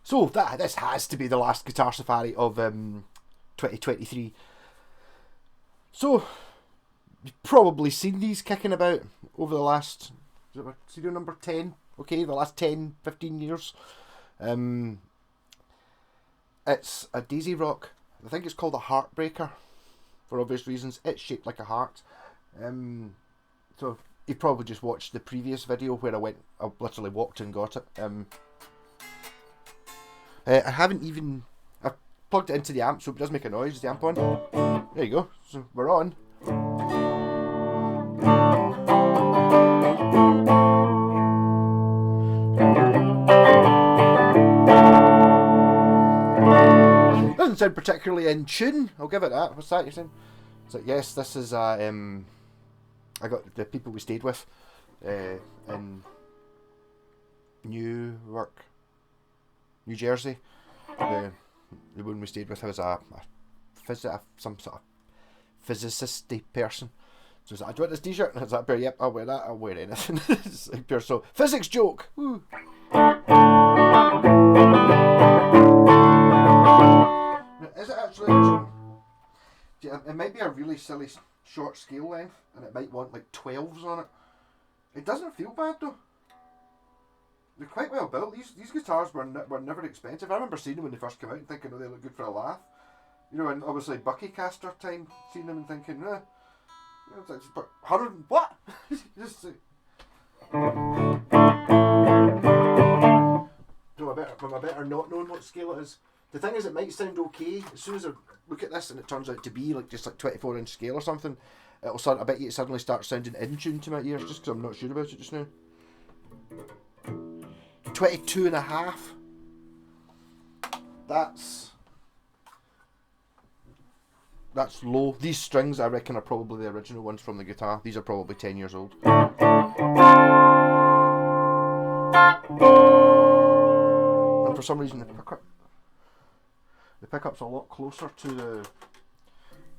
So this has to be the last Guitar Safari of 2023. So you've probably seen these kicking about over the last serial number 10. Okay, the last 10, 15 years. It's a Daisy Rock. I think it's called a Heartbreaker for obvious reasons. It's shaped like a heart. So you probably just watched the previous video where I literally walked and got it. I haven't even... I've plugged it into the amp so it does make a noise. Is the amp on? There you go. So we're on. Doesn't sound particularly in tune. I'll give it that. What's that you're saying? It's like, yes, this is I got the people we stayed with in Newark, New Jersey. The one we stayed with was some sort of physicist-y person. So he's like, do you want this t-shirt? And I was like, yep, I'll wear that. I'll wear anything. It's like pure so physics joke. Woo. Is it actually a tune? It might be a really silly short scale length, and it might want like 12s on it. It doesn't feel bad though. They're quite well built. These guitars were never expensive. I remember seeing them when they first came out and thinking, oh, they look good for a laugh. You know, and obviously Buckycaster time, seeing them and thinking, you know, it's like, but 100 what? Just like, no, I better not knowing what scale it is. The thing is, it might sound okay. As soon as I look at this and it turns out to be like just like 24-inch scale or something, it'll start. I bet you it suddenly starts sounding in tune to my ears just because I'm not sure about it just now. 22.5. That's low. These strings, I reckon, are probably the original ones from the guitar. These are probably 10 years old. And for some reason, the pickup's a lot closer to the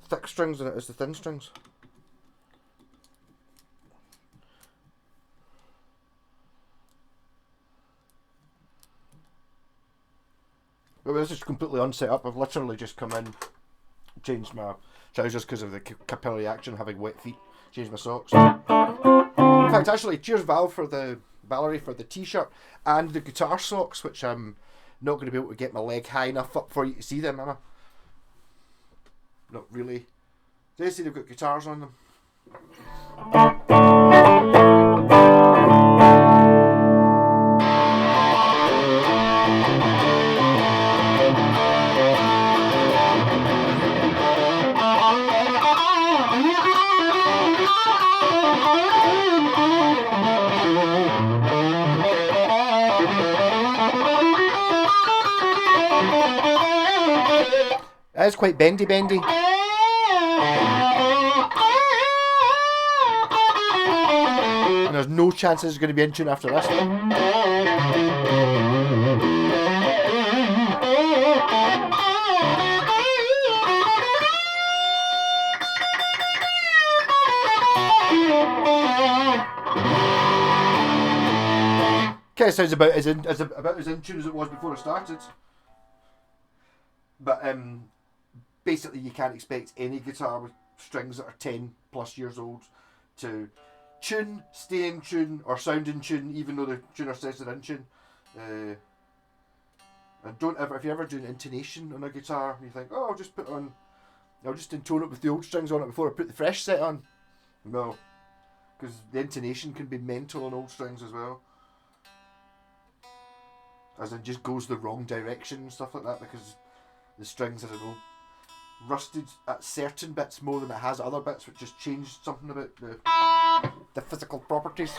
thick strings than it is the thin strings. But this is completely unset up. I've literally just come in, changed my trousers because of the capillary action, having wet feet, changed my socks. In fact, actually, cheers Valerie for the t-shirt and the guitar socks, which I'm not going to be able to get my leg high enough up for you to see them, am I? Not really. They see they've got guitars on them. It's quite bendy. And there's no chance it's going to be in tune after this. Okay, sounds about as in tune as it was before I started. But basically you can't expect any guitar with strings that are 10 plus years old to tune, stay in tune, or sound in tune even though the tuner says they're in tune. And don't ever, if you ever do an intonation on a guitar, you think, oh, I'll just intone it with the old strings on it before I put the fresh set on. No, because the intonation can be mental on old strings as well. As in just goes the wrong direction and stuff like that, because the strings, I don't know, rusted at certain bits more than it has other bits, which just changed something about the physical properties.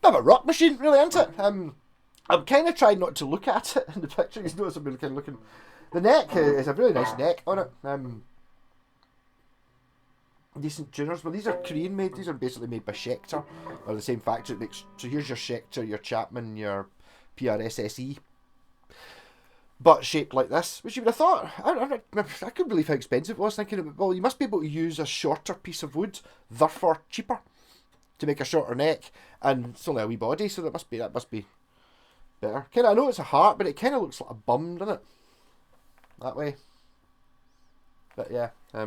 Bit of a rock machine, really, isn't it? I'm kind of trying not to look at it in the picture. You notice I'm kind of looking. The neck is a really nice neck on it. Decent tuners, but these are Korean made. These are basically made by Schecter, or the same factory that makes. So here's your Schecter, your Chapman, your PRSSE, but shaped like this, which you would have thought. I couldn't believe how expensive it was. Thinking about, well, you must be able to use a shorter piece of wood, therefore cheaper, to make a shorter neck, and it's only a wee body, so that must be better. Kind of, I know it's a heart, but it kind of looks like a bum, doesn't it? That way. But yeah, so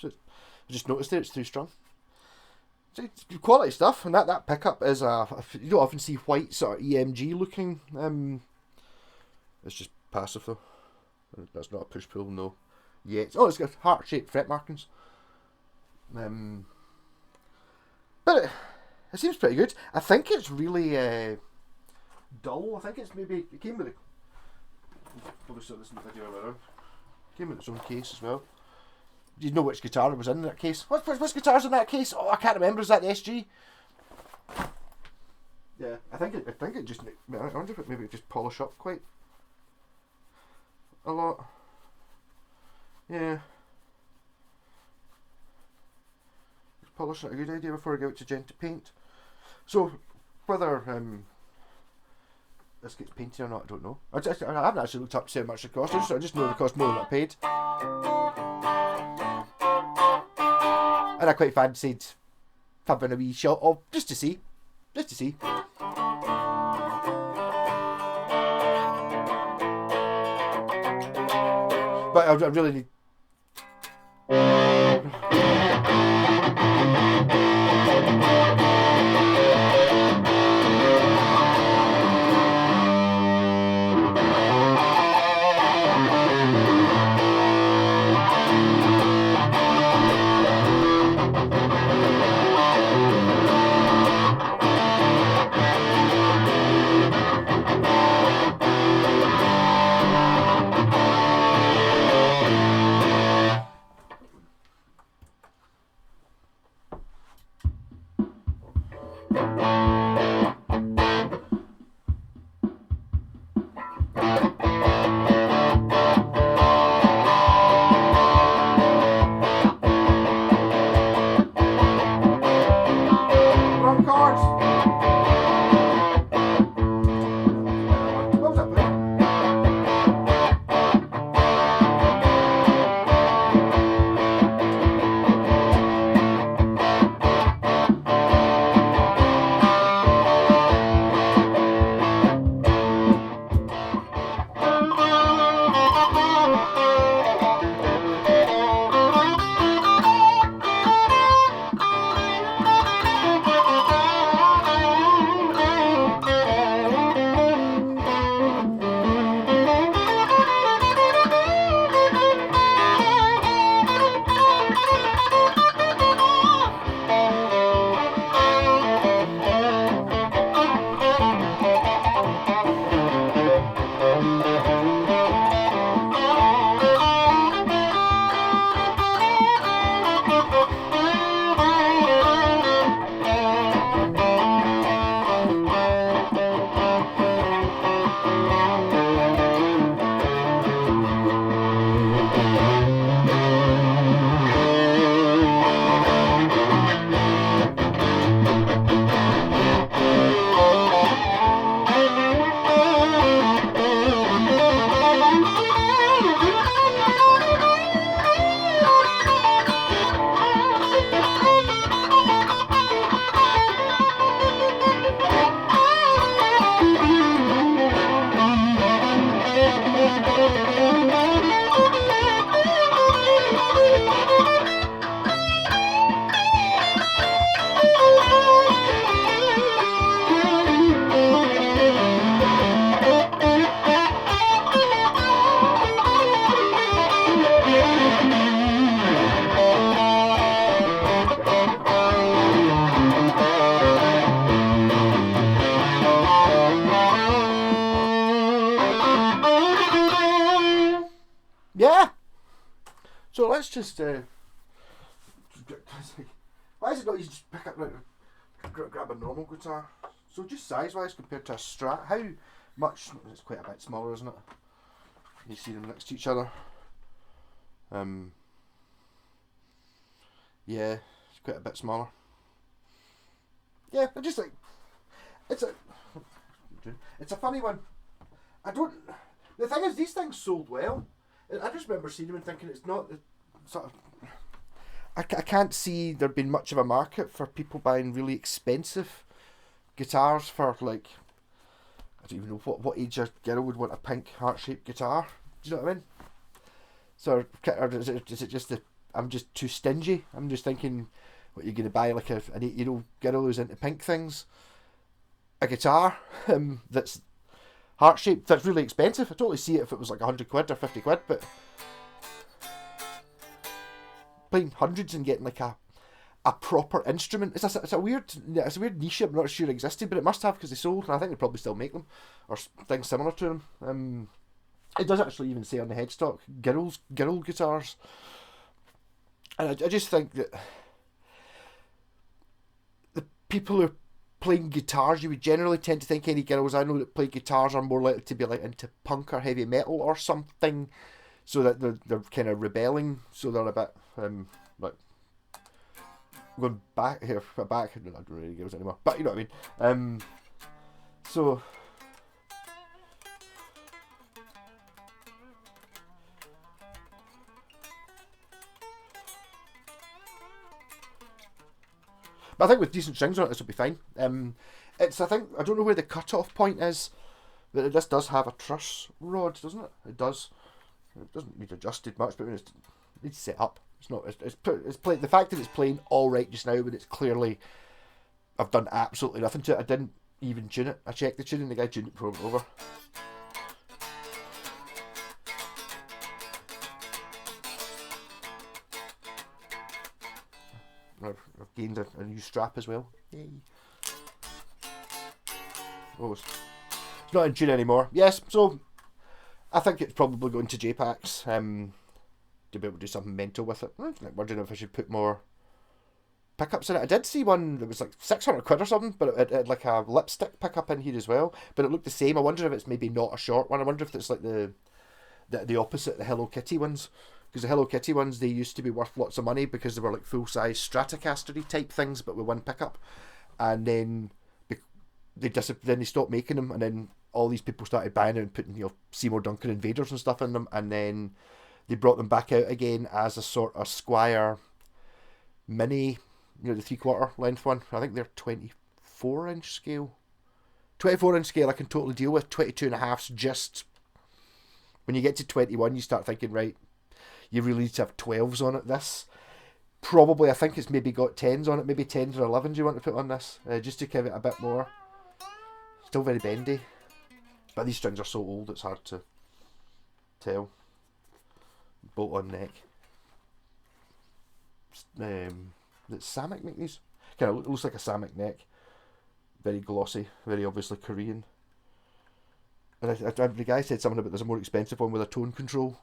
I just noticed it's too strong. It's quality stuff, and that pickup is you don't often see white sort of EMG looking. It's just passive though. That's not a push pull, no. Yet. Oh, it's got heart shaped fret markings. But it seems pretty good. I think it's really dull. I think it's maybe it came with a. Probably saw this in the video around. Came with its own case as well. Do you know which guitar was in that case? Which guitar's in that case? Oh, I can't remember. Is that the SG? Yeah, I think it just. I wonder if it maybe just polish up quite a lot. Yeah. Is polishing a good idea before I go out to Gent to paint? So whether this gets painted or not, I don't know. I haven't actually looked up to see how much it costs. I just know it cost more than I paid. And I quite fancied having a wee shot of just to see. But I really need. Yeah. So let's just. Why is it not easy to just pick up, grab a normal guitar? So just size-wise compared to a Strat, how much? It's quite a bit smaller, isn't it? You see them next to each other. Yeah, it's quite a bit smaller. Yeah, I just like it's a funny one. I don't. The thing is, these things sold well. I just remember seeing them and thinking it's not sort of. I can't see there being much of a market for people buying really expensive guitars for like. I don't even know what age a girl would want a pink heart-shaped guitar. Do you know what I mean? So, or is it just that I'm just too stingy? I'm just thinking, what you're going to buy like an 8-year-old girl who's into pink things, a guitar that's heart shaped, that's really expensive. I totally see it if it was like 100 quid or 50 quid, but paying hundreds and getting like a proper instrument. It's a weird niche I'm not sure existed, but it must have because they sold, and I think they probably still make them or things similar to them. It does actually even say on the headstock, girl guitars, and I just think that the people who are playing guitars, you would generally tend to think any girls I know that play guitars are more likely to be like into punk or heavy metal or something, so that they're kind of rebelling, so they're a bit like going back here, back. I don't really girls anymore, but you know what I mean. So. But I think with decent strings on it, this will be fine. I think I don't know where the cut-off point is, but this does have a truss rod, doesn't it? It does. It doesn't need adjusted much, but it needs set up. It's not. It's playing. The fact that it's playing all right just now, but it's clearly I've done absolutely nothing to it. I didn't even tune it. I checked the tuning. The guy tuned it before it over. I've gained a new strap as well. Yay. Oh, it's not in tune anymore. Yes, so I think it's probably going to JPAX to be able to do something mental with it. I'm wondering if I should put more pickups in it. I did see one that was like 600 quid or something, but it had like a lipstick pickup in here as well. But it looked the same. I wonder if it's maybe not a short one. I wonder if it's like the opposite, the Hello Kitty ones. Because the Hello Kitty ones, they used to be worth lots of money because they were like full-size Stratocaster type things, but with one pickup. And then then they stopped making them, and then all these people started buying them and putting Seymour Duncan Invaders and stuff in them, and then they brought them back out again as a sort of Squire Mini, the 3/4 length one. I think they're 24-inch scale. 24-inch scale I can totally deal with. 22.5's just... When you get to 21, you start thinking, right, you really need to have 12s on it. This, probably, I think it's maybe got 10s on it, maybe 10s or 11s you want to put on this, just to give it a bit more. Still very bendy. But these strings are so old, it's hard to tell. Bolt on neck. Did Samick make these? Kind of looks like a Samick neck. Very glossy, very obviously Korean. And the guy said something about there's a more expensive one with a tone control.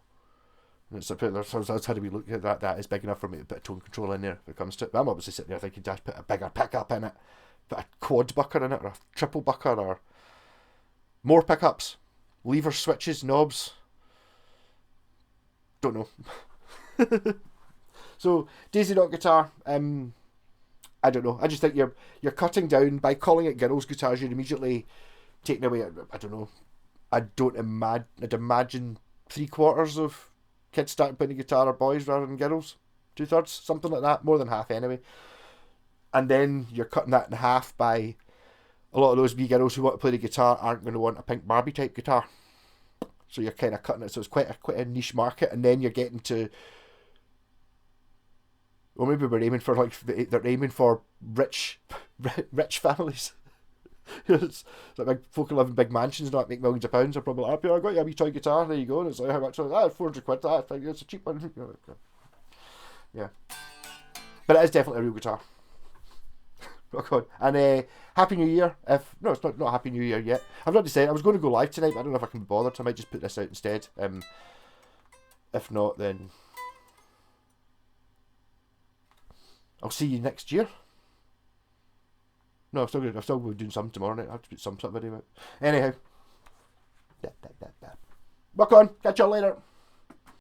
And it's how do we look at that? That is big enough for me to put a tone control in there if it comes to it. But I'm obviously sitting there thinking, just put a bigger pickup in it, put a quad bucker in it, or a triple bucker, or more pickups, lever switches, knobs. Don't know. So Daisy Dot guitar. I don't know. I just think you're cutting down by calling it girls' guitars. You're immediately taking away. I don't know. I'd imagine 3/4 of kids starting playing the guitar are boys rather than girls. 2/3, something like that. More than half anyway. And then you're cutting that in half by a lot of those wee girls who want to play the guitar aren't going to want a pink Barbie type guitar. So you're kind of cutting it. So it's quite a niche market. And then you're getting to... Well, maybe we're aiming for they're aiming for rich families. It's like big folk who live in big mansions and not make millions of pounds are probably like, I got you a wee toy guitar, there you go. And it's like, how much? 400 quid. It's a cheap one. Yeah. But it is definitely a real guitar. Oh God. And Happy New Year. No, it's not Happy New Year yet. I've not decided. I was going to go live tonight, but I don't know if I can be bothered, so I might just put this out instead. If not, then I'll see you next year. No, I've still be doing some tomorrow night. I have to put some sort of video out. Anyhow. Work on. Catch you later.